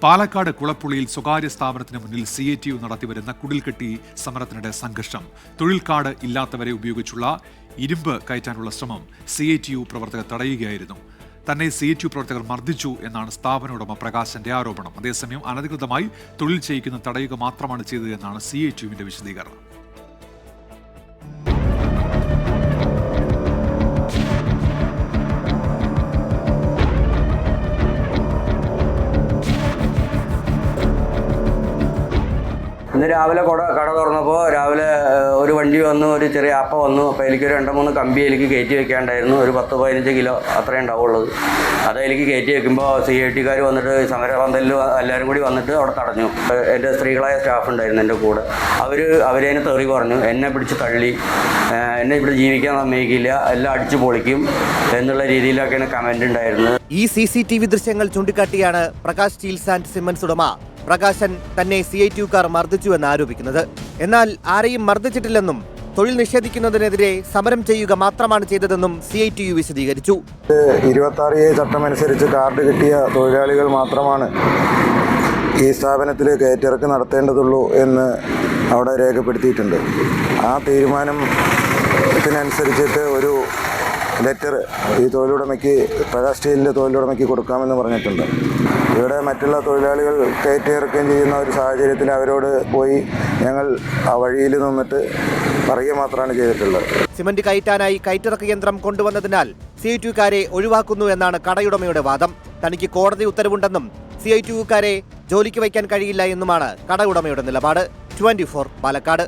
പാലക്കാട് കുളപ്പുള്ളിയിൽ സ്വകാര്യ സ്ഥാപനത്തിന് മുന്നിൽ CATU നടത്തിവരുന്ന കുടിൽകെട്ടി സമരത്തിനിടെ സംഘർഷം. തൊഴിൽ കാർഡ് ഇല്ലാത്തവരെ ഉപയോഗിച്ചുള്ള ഇരുമ്പ് കയറ്റാനുള്ള ശ്രമം CATU പ്രവർത്തകർ തടയുകയായിരുന്നു. തന്നെ CATU പ്രവർത്തകർ മർദ്ദിച്ചു എന്നാണ് സ്ഥാപന ഉടമ പ്രകാശന്റെ ആരോപണം. അതേസമയം അനധികൃതമായി തൊഴിൽ ചെയ്യിക്കുന്ന തടയുക മാത്രമാണ് ചെയ്തതെന്നാണ് CATUവിന്റെ വിശദീകരണം. ഇന്ന് രാവിലെ കട തുറന്നപ്പോൾ രാവിലെ ഒരു വണ്ടി വന്നു, ഒരു ചെറിയ ആപ്പ വന്നു. അപ്പോൾ എനിക്കൊരു 2-3 കമ്പി എനിക്ക് കയറ്റി വെക്കാണ്ടായിരുന്നു. ഒരു 10-15 കിലോ അത്രയും ഉണ്ടാവുള്ളത്. അത് എനിക്ക് കയറ്റി വെക്കുമ്പോൾ CATUകാർ വന്നിട്ട് സമരപന്തലിൽ എല്ലാവരും കൂടി വന്നിട്ട് അവിടെ തടഞ്ഞു. എൻ്റെ സ്ത്രീകളായ സ്റ്റാഫ് ഉണ്ടായിരുന്നു എൻ്റെ കൂടെ. അവരതിനെ തെറി പറഞ്ഞു, എന്നെ പിടിച്ച് തള്ളി, എന്നെ ഇവിടെ ജീവിക്കാൻ സമ്മതിക്കില്ല, എല്ലാം അടിച്ചു പൊളിക്കും എന്നുള്ള രീതിയിലൊക്കെയാണ് കമൻ്റ് ഉണ്ടായിരുന്നത്. ഈ CCTV ദൃശ്യങ്ങൾ ചൂണ്ടിക്കാട്ടിയാണ് പ്രകാശ് സ്റ്റീൽസ് ആൻഡ് സിമന്റ്സ് ഉടമ പ്രകാശൻ തന്നെ CATUക്കാർ മർദ്ദിച്ചുവെന്ന് ആരോപിക്കുന്നത്. എന്നാൽ ആരെയും മർദ്ദിച്ചിട്ടില്ലെന്നും തൊഴിൽ നിഷേധിക്കുന്നതിനെതിരെ സമരം ചെയ്യുക മാത്രമാണ് ചെയ്തതെന്നും CATU വിശദീകരിച്ചു. 26A ചട്ടമനുസരിച്ച് കാർഡ് കിട്ടിയ തൊഴിലാളികൾ മാത്രമാണ് ഈ സ്ഥാപനത്തിൽ കയറ്റിറക്ക് നടത്തേണ്ടതുള്ളൂ എന്ന് അവിടെ രേഖപ്പെടുത്തിയിട്ടുണ്ട്. ആ തീരുമാനത്തിനനുസരിച്ചിട്ട് ഒരു ലെറ്റർ ഈ തൊഴിലുടമയ്ക്ക്, പ്രകാശ് സ്റ്റീലിൻ്റെ തൊഴിലുടമയ്ക്ക് കൊടുക്കാമെന്ന് പറഞ്ഞിട്ടുണ്ട്. ഇവിടെ മറ്റുള്ള തൊഴിലാളികൾ കയറ്റിറക്കുകയും ചെയ്യുന്ന ഒരു സാഹചര്യത്തിൽ അവരോട് പോയി ഞങ്ങൾ ആ വഴിയിൽ നിന്നിട്ട് പറയുക മാത്രമാണ് ചെയ്തിട്ടുള്ളത്. സിമന്റ് കയറ്റാനായി കയറ്റിറക്ക് യന്ത്രം കൊണ്ടുവന്നതിനാൽ CATUക്കാരെ ഒഴിവാക്കുന്നു എന്നാണ് കടയുടമയുടെ വാദം. തനിക്ക് കോടതി ഉത്തരവുണ്ടെന്നും CATUക്കാരെ ജോലിക്ക് വയ്ക്കാൻ കഴിയില്ല എന്നുമാണ് കടയുടമയുടെ നിലപാട്. 24 പാലക്കാട്.